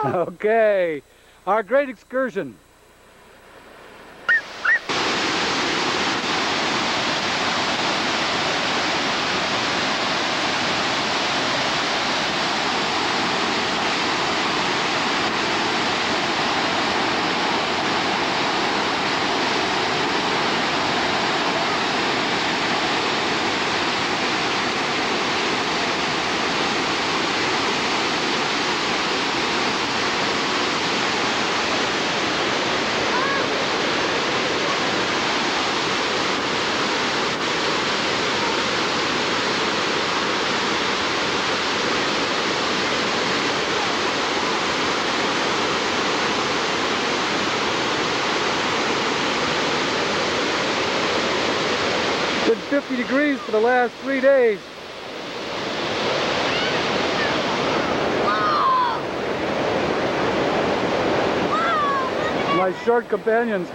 Okay, our great excursion. Been 50 degrees for the last 3 days. My short companions.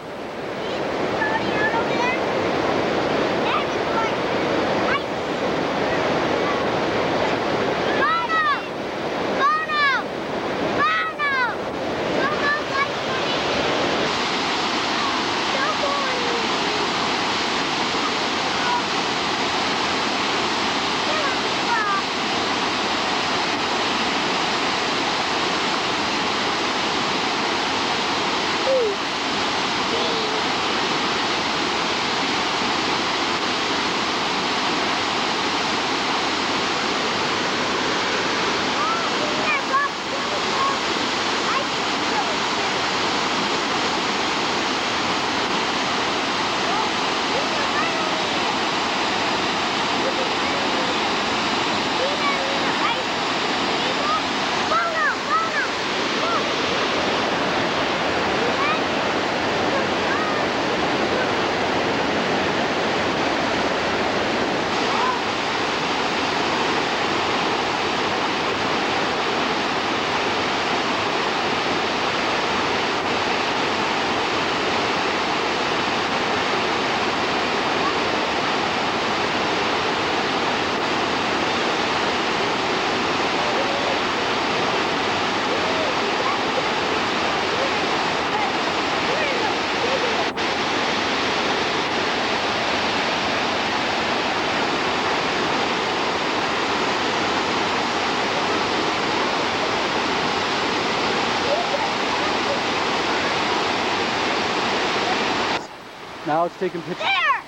Now it's taking pictures. There!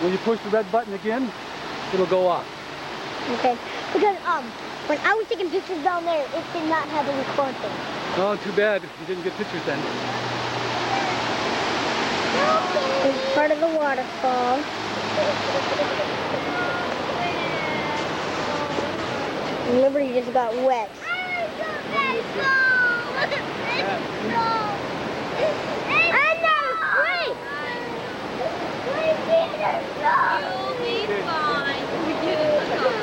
When you push the red button again, it'll go off. Okay. Because when I was taking pictures down there, it did not have a record thing. Oh, too bad. You didn't get pictures then. It's part of the waterfall. Liberty just got wet. You'll be fine. We did it in the car.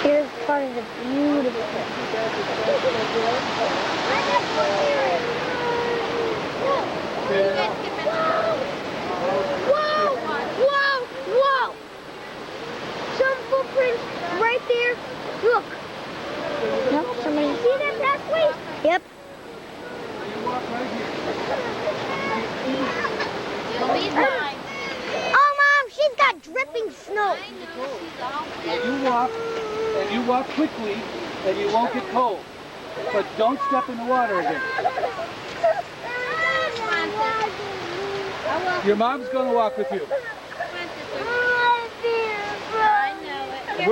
Here's part of the beautiful. Whoa! Whoa! Whoa! Some footprints right there. Look. Nope, somebody. See that pathway? Yep. You walk right You'll be fine. Oh, Mom, she's got dripping snow. I know, she's all sick. here. You walk quickly, and you won't get cold. But don't step in the water again. Your mom's going to walk with you. I know it.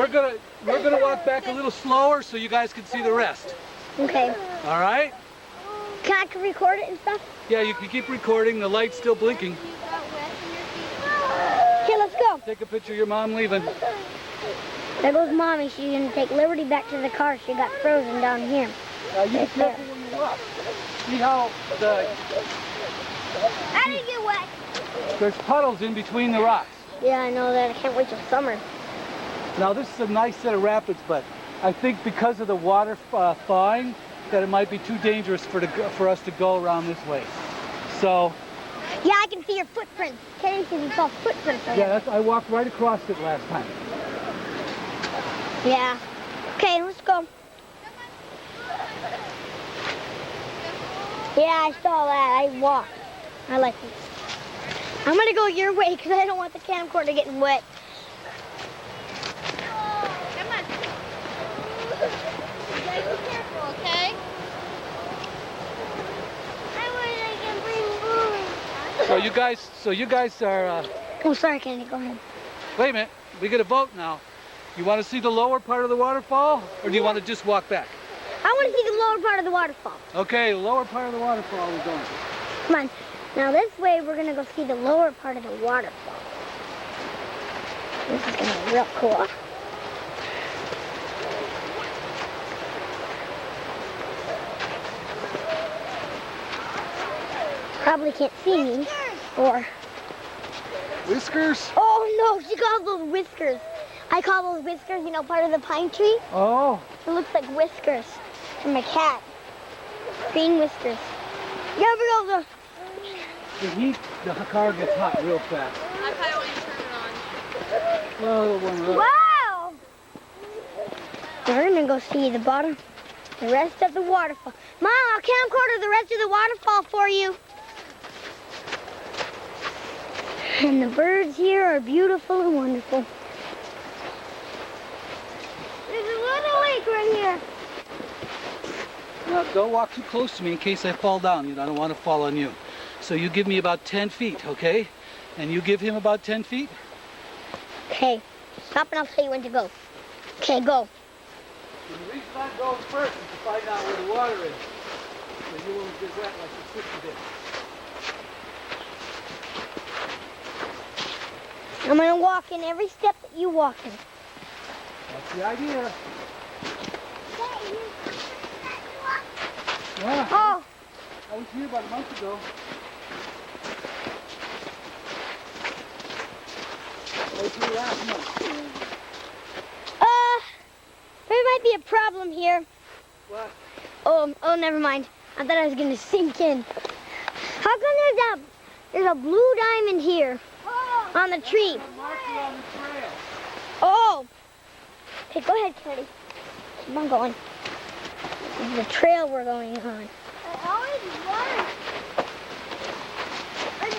We're gonna walk back a little slower so you guys can see the rest. Okay. All right? Can I record it and stuff? Yeah, you can keep recording. The light's still blinking. Okay, let's go. Take a picture of your mom leaving. There goes Mommy. She's going to take Liberty back to the car. She got frozen down here. You be careful when you walk. See how How did you get wet? there's puddles in between the rocks. Yeah, I know that. I can't wait till summer. Now this is a nice set of rapids, but I think because of the water thawing, that it might be too dangerous for us to go around this way. So. Yeah, I can see your footprints. Kenny says he saw footprints right Yeah, I walked right across it last time. Yeah. Okay, let's go. Yeah, I saw that. I walked. I like this. I'm gonna go your way because I don't want the camcorder getting wet. Come on. You guys be careful, okay? I wish I can bring food. So you guys are, Oh, sorry, Candy. Go ahead. wait a minute, we get a vote now. You want to see the lower part of the waterfall, or do you want to just walk back? I want to see the lower part of the waterfall. Okay, the lower part of the waterfall we're going. Come on. Now this way, we're gonna go see the lower part of the waterfall. This is gonna be real cool. Probably can't see me, or... Whiskers? Oh no, she calls those whiskers. I call those whiskers, you know, part of the pine tree. Oh. It looks like whiskers from a cat. Green whiskers. Yeah, we go. The heat, the car gets hot real fast. I probably won't even turn it on. Well, it'll warm up. Wow! We're gonna go see the bottom, the rest of the waterfall. Mom, I'll camcorder the rest of the waterfall for you. And the birds here are beautiful and wonderful. There's a little lake right here. Now, don't walk too close to me in case I fall down. You know, I don't want to fall on you. So you give me about 10 feet, okay? And you give him about 10 feet? Okay, stop and I'll tell you when to go. Okay, go. And the reason I'm going first is to find out where the water is. So you won't get wet like your sister did. I'm gonna walk in every step that you walk in. That's the idea. Yeah, Oh, I was here about a month ago. I was here last month. there might be a problem here. What? Oh, never mind. I thought I was gonna sink in. How come there's a blue diamond here on the tree? There's a marker on the trail. Oh. Okay, go ahead, Teddy. Keep on going. This is the trail we're going on.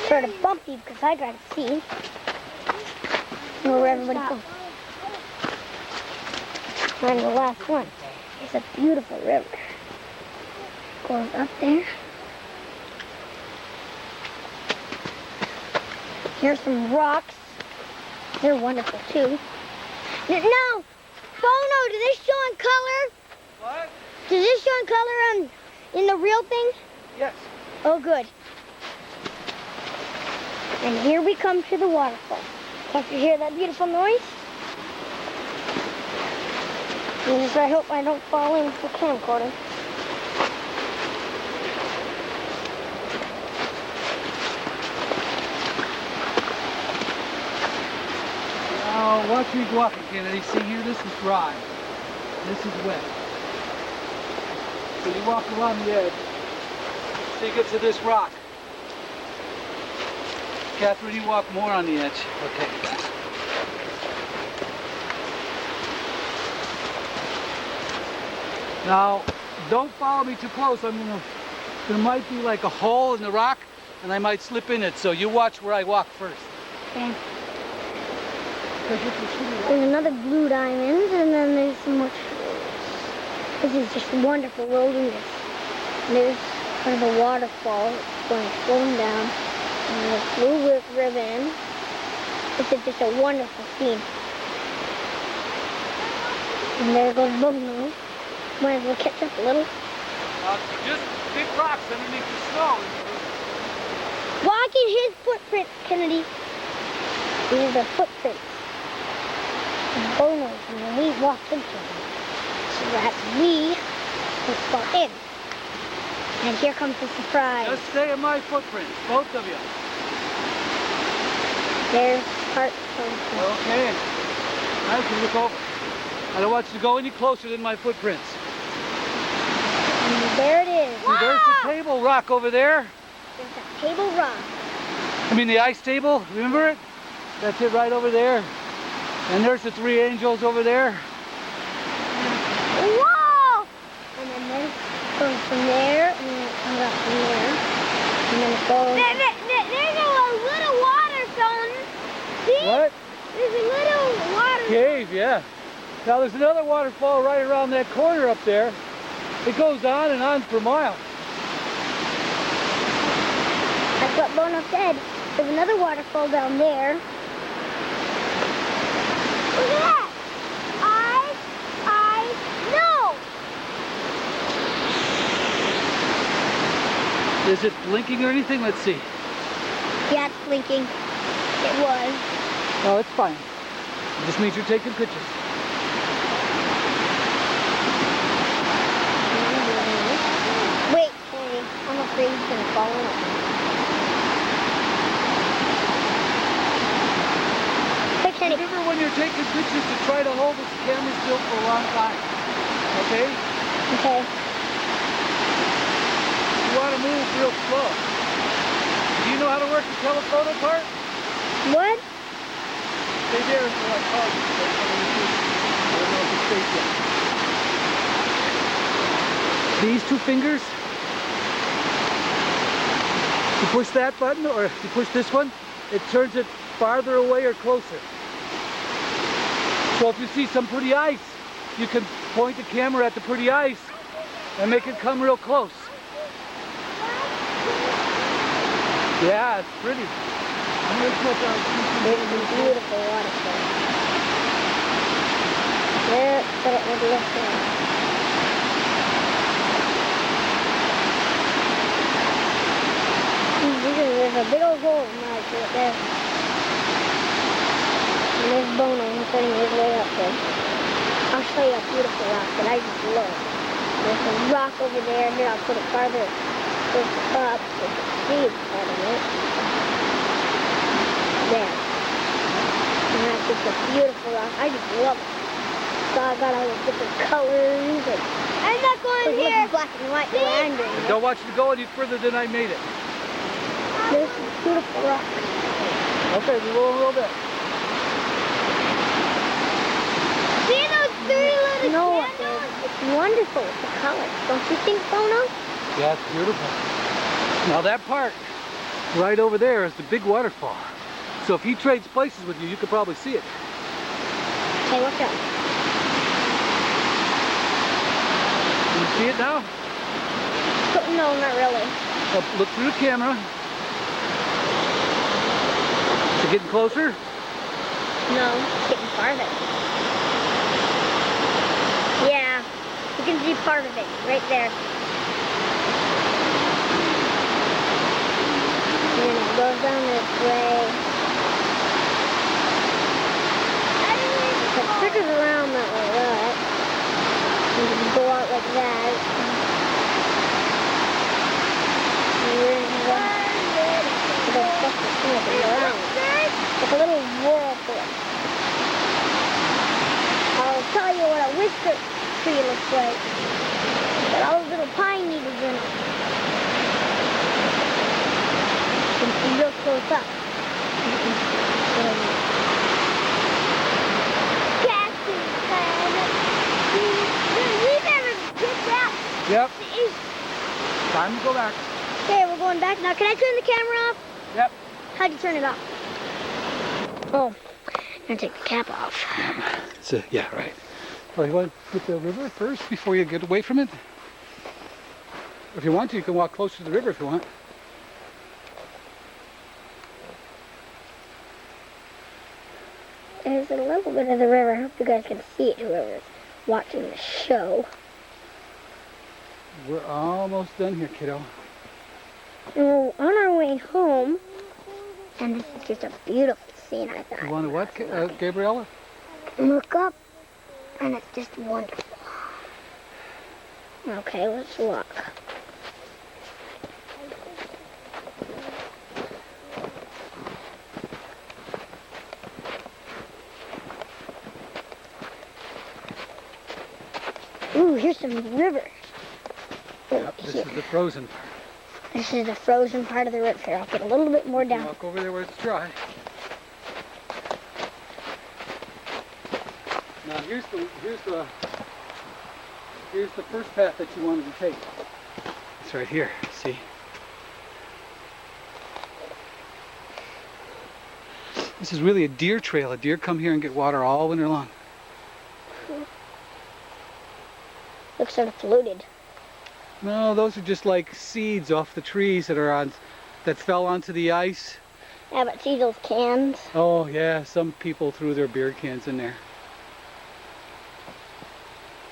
Sort of bumpy because I gotta see where everybody goes. And the last one is a beautiful river. Goes up there. Here's some rocks. They're wonderful too. No, Bono, does this show in color? What? Does this show in color in the real thing? Yes. Oh, good. And here we come to the waterfall. Can't you hear that beautiful noise? I hope I don't fall into the camcorder. Now, watch me walking, Kennedy. See here, this is dry. This is wet. So you walk along the edge. So you get to this rock. Catherine, you walk more on the edge. Okay. Now, don't follow me too close. There might be like a hole in the rock, and I might slip in it. So you watch where I walk first. Okay. There's another blue diamond, and then there's some more. This is just wonderful wilderness. And there's kind of a waterfall going flowing down, and a blue ribbon. This is just a wonderful scene. And there goes Bono. Might as well catch up a little. Just big rocks underneath the snow. Walk in his footprints, Kennedy. These are the footprints of Bono's when we walked into them. So that we can fall in. And here comes the surprise. Just stay in my footprints, both of you. There's part Okay. I can look over. I don't want you to go any closer than my footprints. And there it is. See, there's the table rock over there. There's that table rock. I mean the ice table, remember it? That's it right over there. And there's the three angels over there. Whoa! And then this goes from there, and then it comes up from there. Now there's another waterfall right around that corner up there. It goes on and on for miles. That's what Bono said. There's another waterfall down there. Look at that! I know! Is it blinking or anything? Let's see. Yeah, it's blinking. It was. Oh, it's fine. It just means you're taking pictures. Wait, Kenny. I'm afraid he's gonna fall in. Hey, Kenny. Remember when you're taking pictures to try to hold this camera still for a long time. Okay? Okay. You want to move real slow. Do you know how to work the telephoto part? What? Stay there until I call you. I don't know if it's safe yet. These two fingers, you push that button or you push this one, it turns it farther away or closer. So if you see some pretty ice, you can point the camera at the pretty ice and make it come real close. Yeah, it's pretty. It's a beautiful waterfall. Yeah, but it would look there. There's a big old hole right there. And there's Bono, he's setting his way up there. I'll show you a beautiful rock that I just love. There's a rock over there. Here, I'll put it farther up so you can see it's part of it. There. And that's just a beautiful rock. I just love it. So I got all the different colors. And I'm not going here. Black and white the way I'm doing it. Don't want you to go any further than I made it. There's some beautiful rocks. Okay, we will a little bit. See those three little candles? It's wonderful with the colors. Don't you think, Bono? Yeah, it's beautiful. Now that part right over there is the big waterfall. So if he trades places with you, you could probably see it. Hey, watch out. Can you see it now? No, not really. Look through the camera. Is it getting closer? No, it's getting farther. Yeah, you can see part of it right there. And then it goes down this way. It triggers around that way, right? You can go out like that. And you're in like a little whirlpool. I'll tell you what a whisker tree looks like. Got all those little pine needles in it. You can see real close up. Cactus kind of. We never did that. Yep. Time to go back. Okay, we're going back now. Can I turn the camera off? Yep. How'd you turn it off? Oh, I'm gonna take the cap off. So, yeah, right. Well, you want to put the river first before you get away from it? If you want to, you can walk closer to the river if you want. There's a little bit of the river. I hope you guys can see it, whoever's watching the show. We're almost done here, kiddo. We're on our way home, and this is just a beautiful scene, I thought. You want to what, Gabriella? Look up, and it's just wonderful. Okay, let's walk. Ooh, here's some river. Yep, this is the frozen part. This is the frozen part of the river. Here, I'll get a little bit more down. Walk over there where it's dry. Now here's the first path that you wanted to take. It's right here, see? This is really a deer trail. A deer come here and get water all winter long. Looks sort of polluted. No, those are just like seeds off the trees that fell onto the ice. Yeah, but see those cans? Oh yeah, some people threw their beer cans in there.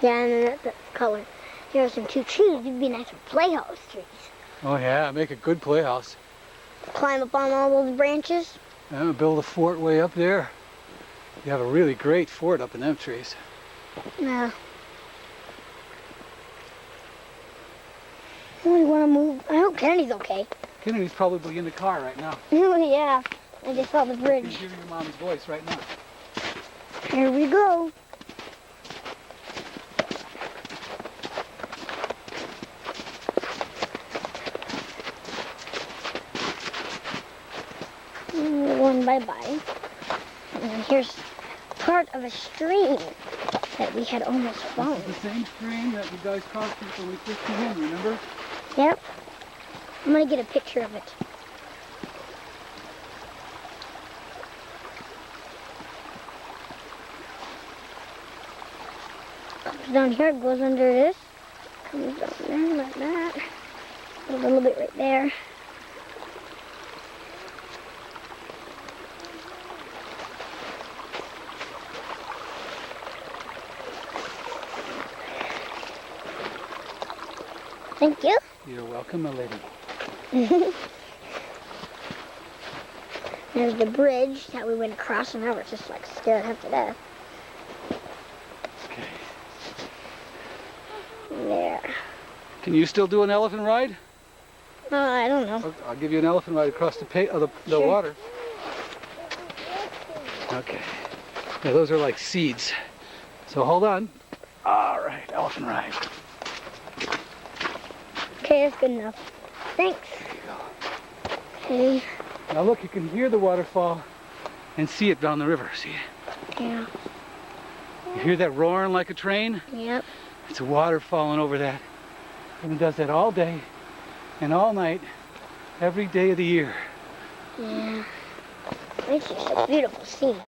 Yeah, and then that's the color. Here are some two trees. These would be nice for playhouse trees. Oh yeah, make a good playhouse. Climb up on all those branches. Yeah, build a fort way up there. You have a really great fort up in them trees. Yeah. I really want to move. I hope Kennedy's okay. Kennedy's probably in the car right now. Yeah, I just saw the You bridge. can hear your mom's voice right now. Here we go. We're going bye-bye. And here's part of a stream that we had almost found. This is the same stream that you guys crossed when we first came in, remember? Yep. I'm gonna get a picture of it. Comes down here, goes under this. Comes down there like that. A little bit right there. Thank you. You're welcome, my lady. There's the bridge that we went across, and now we're just like scared half to death. Okay. There. Can you still do an elephant ride? I don't know. I'll give you an elephant ride across the Sure. water. Okay. Yeah, those are like seeds. So hold on. All right, elephant ride. Okay, that's good enough. Thanks. There you go. Okay. Now look, you can hear the waterfall and see it down the river. See it? Yeah. You hear that roaring like a train? Yep. It's a water falling over that. And it does that all day and all night, every day of the year. Yeah. It's just a beautiful scene.